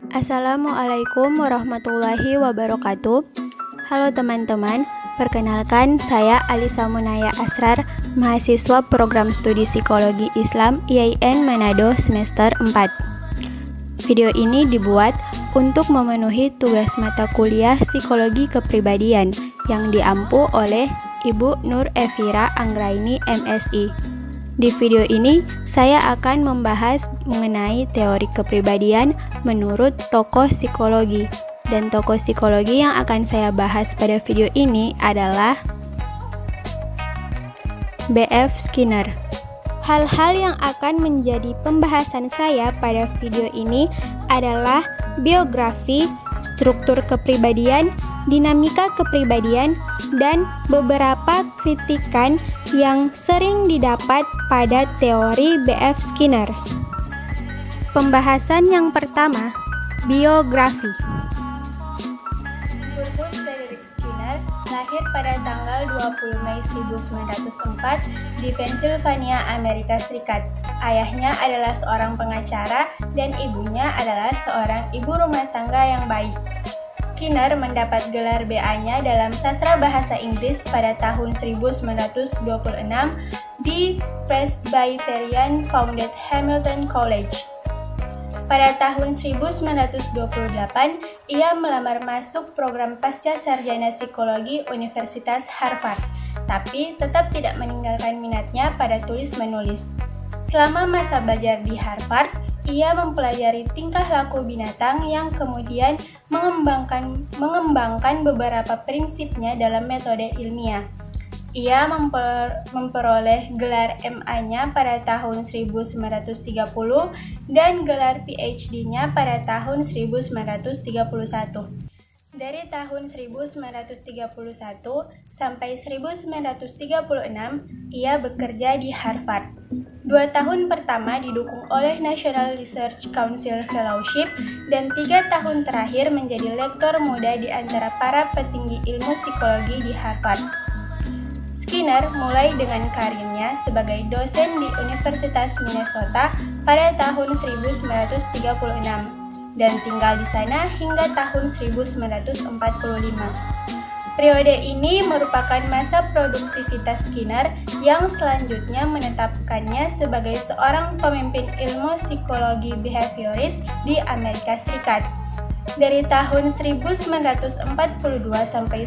Assalamualaikum warahmatullahi wabarakatuh. Halo teman-teman, perkenalkan saya Alisa Munaya Asrar, mahasiswa program studi psikologi Islam IAIN Manado semester 4. Video ini dibuat untuk memenuhi tugas mata kuliah psikologi kepribadian yang diampu oleh Ibu Nur Evira Anggraini MSI. Di video ini, saya akan membahas mengenai teori kepribadian menurut tokoh psikologi. Dan tokoh psikologi yang akan saya bahas pada video ini adalah B.F. Skinner. Hal-hal yang akan menjadi pembahasan saya pada video ini adalah biografi, struktur kepribadian, dinamika kepribadian, dan beberapa kritikan yang sering didapat pada teori B.F. Skinner. Pembahasan yang pertama, biografi. Herbert Frederick Skinner lahir pada tanggal 20 Mei 1904 di Pennsylvania, Amerika Serikat. Ayahnya adalah seorang pengacara dan ibunya adalah seorang ibu rumah tangga yang baik. Skinner mendapat gelar BA-nya dalam sastra bahasa Inggris pada tahun 1926 di Presbyterian Founded Hamilton College. Pada tahun 1928, ia melamar masuk program pasca sarjana psikologi Universitas Harvard, tapi tetap tidak meninggalkan minatnya pada tulis-menulis. Selama masa belajar di Harvard, ia mempelajari tingkah laku binatang yang kemudian mengembangkan beberapa prinsipnya dalam metode ilmiah. Ia memperoleh gelar MA-nya pada tahun 1930 dan gelar PhD-nya pada tahun 1931. Dari tahun 1931 sampai 1936, ia bekerja di Harvard. 2 tahun pertama didukung oleh National Research Council Fellowship dan 3 tahun terakhir menjadi lektor muda di antara para petinggi ilmu psikologi di Harvard. Skinner mulai dengan karirnya sebagai dosen di Universitas Minnesota pada tahun 1936 dan tinggal di sana hingga tahun 1945. Periode ini merupakan masa produktivitas Skinner yang selanjutnya menetapkannya sebagai seorang pemimpin ilmu psikologi behavioris di Amerika Serikat. Dari tahun 1942 sampai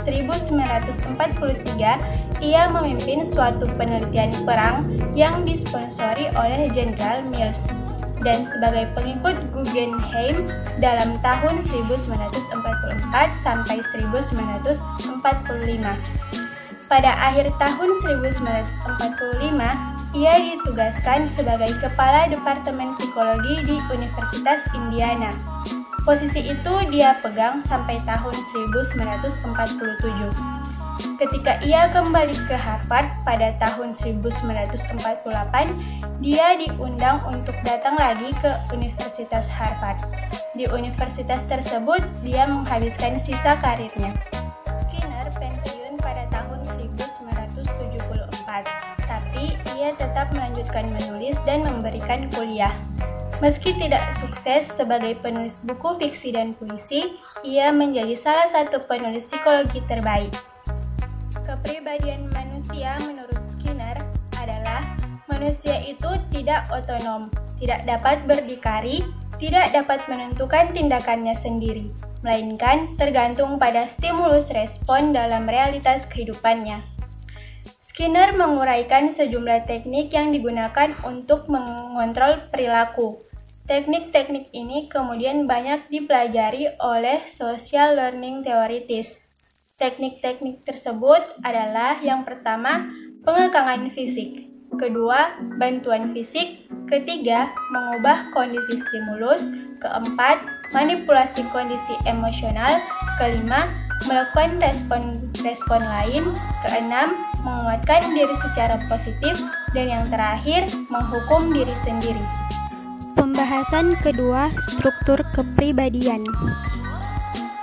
1943, ia memimpin suatu penelitian perang yang disponsori oleh Jenderal Mills dan sebagai pengikut Guggenheim dalam tahun 1944 sampai 1945. Pada akhir tahun 1945, ia ditugaskan sebagai Kepala Departemen Psikologi di Universitas Indiana. Posisi itu dia pegang sampai tahun 1947. Ketika ia kembali ke Harvard pada tahun 1948, dia diundang untuk datang lagi ke Universitas Harvard. Di universitas tersebut, dia menghabiskan sisa karirnya. Skinner pensiun pada tahun 1974, tapi ia tetap melanjutkan menulis dan memberikan kuliah. Meski tidak sukses sebagai penulis buku fiksi dan puisi, ia menjadi salah satu penulis psikologi terbaik. Kepribadian manusia menurut Skinner adalah manusia itu tidak otonom, tidak dapat berdikari, tidak dapat menentukan tindakannya sendiri, melainkan tergantung pada stimulus respon dalam realitas kehidupannya. Skinner menguraikan sejumlah teknik yang digunakan untuk mengontrol perilaku. Teknik-teknik ini kemudian banyak dipelajari oleh social learning theorists. Teknik-teknik tersebut adalah yang pertama, pengekangan fisik, kedua, bantuan fisik, ketiga, mengubah kondisi stimulus, keempat, manipulasi kondisi emosional, kelima, melakukan respon lain, keenam, menguatkan diri secara positif, dan yang terakhir, menghukum diri sendiri. Pembahasan kedua, struktur kepribadian.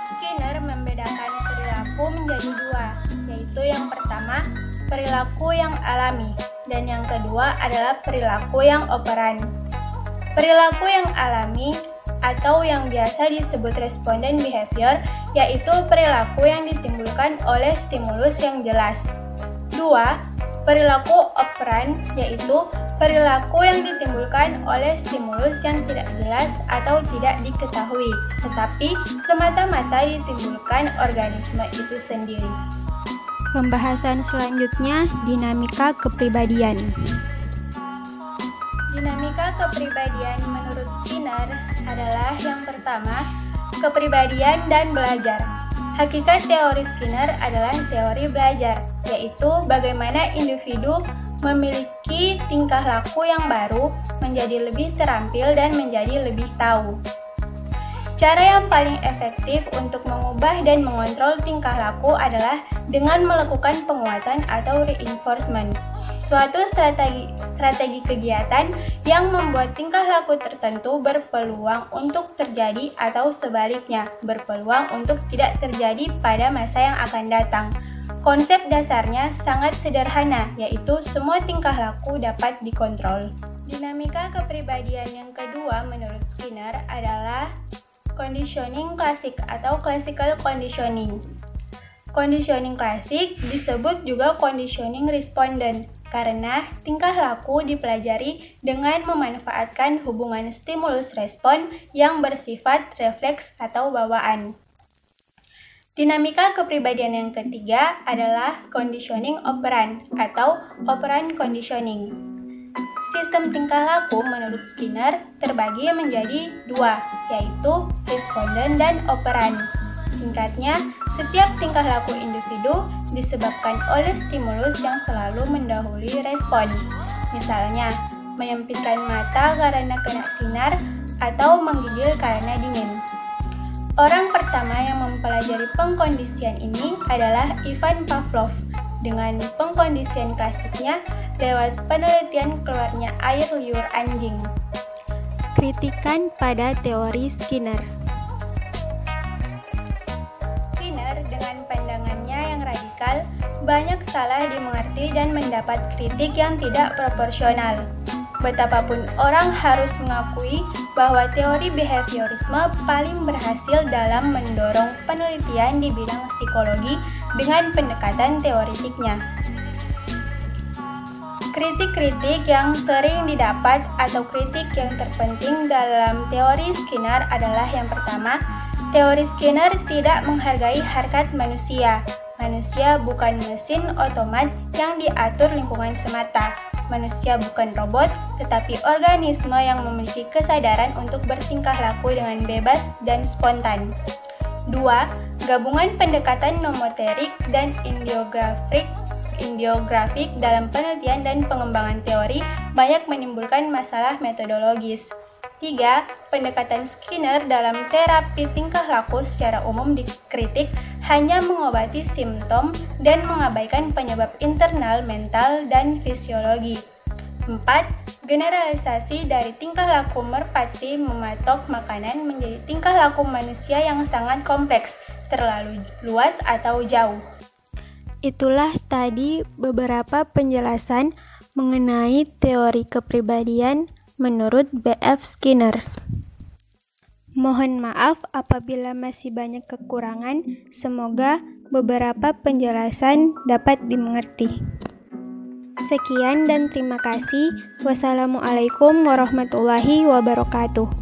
Skinner membedakan perilaku menjadi dua, yaitu yang pertama, perilaku yang alami, dan yang kedua adalah perilaku yang operan. Perilaku yang alami atau yang biasa disebut respondent behavior, yaitu perilaku yang ditimbulkan oleh stimulus yang jelas. 2. Perilaku operan, yaitu perilaku yang ditimbulkan oleh stimulus yang tidak jelas atau tidak diketahui, tetapi semata-mata ditimbulkan organisme itu sendiri. Pembahasan selanjutnya, dinamika kepribadian. Dinamika kepribadian menurut Skinner adalah yang pertama, kepribadian dan belajar. Hakikat teori Skinner adalah teori belajar, yaitu bagaimana individu memiliki tingkah laku yang baru, menjadi lebih terampil dan menjadi lebih tahu. Cara yang paling efektif untuk mengubah dan mengontrol tingkah laku adalah dengan melakukan penguatan atau reinforcement, suatu strategi kegiatan yang membuat tingkah laku tertentu berpeluang untuk terjadi atau sebaliknya, berpeluang untuk tidak terjadi pada masa yang akan datang. Konsep dasarnya sangat sederhana, yaitu semua tingkah laku dapat dikontrol. Dinamika kepribadian yang kedua menurut Skinner adalah conditioning klasik atau classical conditioning. Conditioning klasik disebut juga conditioning respondent karena tingkah laku dipelajari dengan memanfaatkan hubungan stimulus-respon yang bersifat refleks atau bawaan. Dinamika kepribadian yang ketiga adalah conditioning operan atau operan conditioning. Sistem tingkah laku menurut Skinner terbagi menjadi dua, yaitu responden dan operan. Singkatnya, setiap tingkah laku individu disebabkan oleh stimulus yang selalu mendahului respon. Misalnya, menyempitkan mata karena kena sinar atau menggigil karena dingin. Orang pertama yang mempelajari pengkondisian ini adalah Ivan Pavlov dengan pengkondisian klasiknya lewat penelitian keluarnya air liur anjing. Kritikan pada teori Skinner. Skinner dengan pandangannya yang radikal banyak salah dimengerti dan mendapat kritik yang tidak proporsional. Betapapun orang harus mengakui bahwa teori behaviorisme paling berhasil dalam mendorong penelitian di bidang psikologi dengan pendekatan teoritiknya. Kritik-kritik yang sering didapat atau kritik yang terpenting dalam teori Skinner adalah yang pertama, teori Skinner tidak menghargai harkat manusia. Manusia bukan mesin otomat yang diatur lingkungan semata. Manusia bukan robot, tetapi organisme yang memiliki kesadaran untuk bertingkah laku dengan bebas dan spontan. 2. Gabungan pendekatan nomoterik dan ideografik dalam penelitian dan pengembangan teori banyak menimbulkan masalah metodologis. 3. Pendekatan Skinner dalam terapi tingkah laku secara umum dikritik hanya mengobati simptom dan mengabaikan penyebab internal, mental, dan fisiologi. 4. Generalisasi dari tingkah laku merpati mematok makanan menjadi tingkah laku manusia yang sangat kompleks, terlalu luas atau jauh. Itulah tadi beberapa penjelasan mengenai teori kepribadian menurut B.F. Skinner. Mohon maaf apabila masih banyak kekurangan, semoga beberapa penjelasan dapat dimengerti. Sekian dan terima kasih. Wassalamualaikum warahmatullahi wabarakatuh.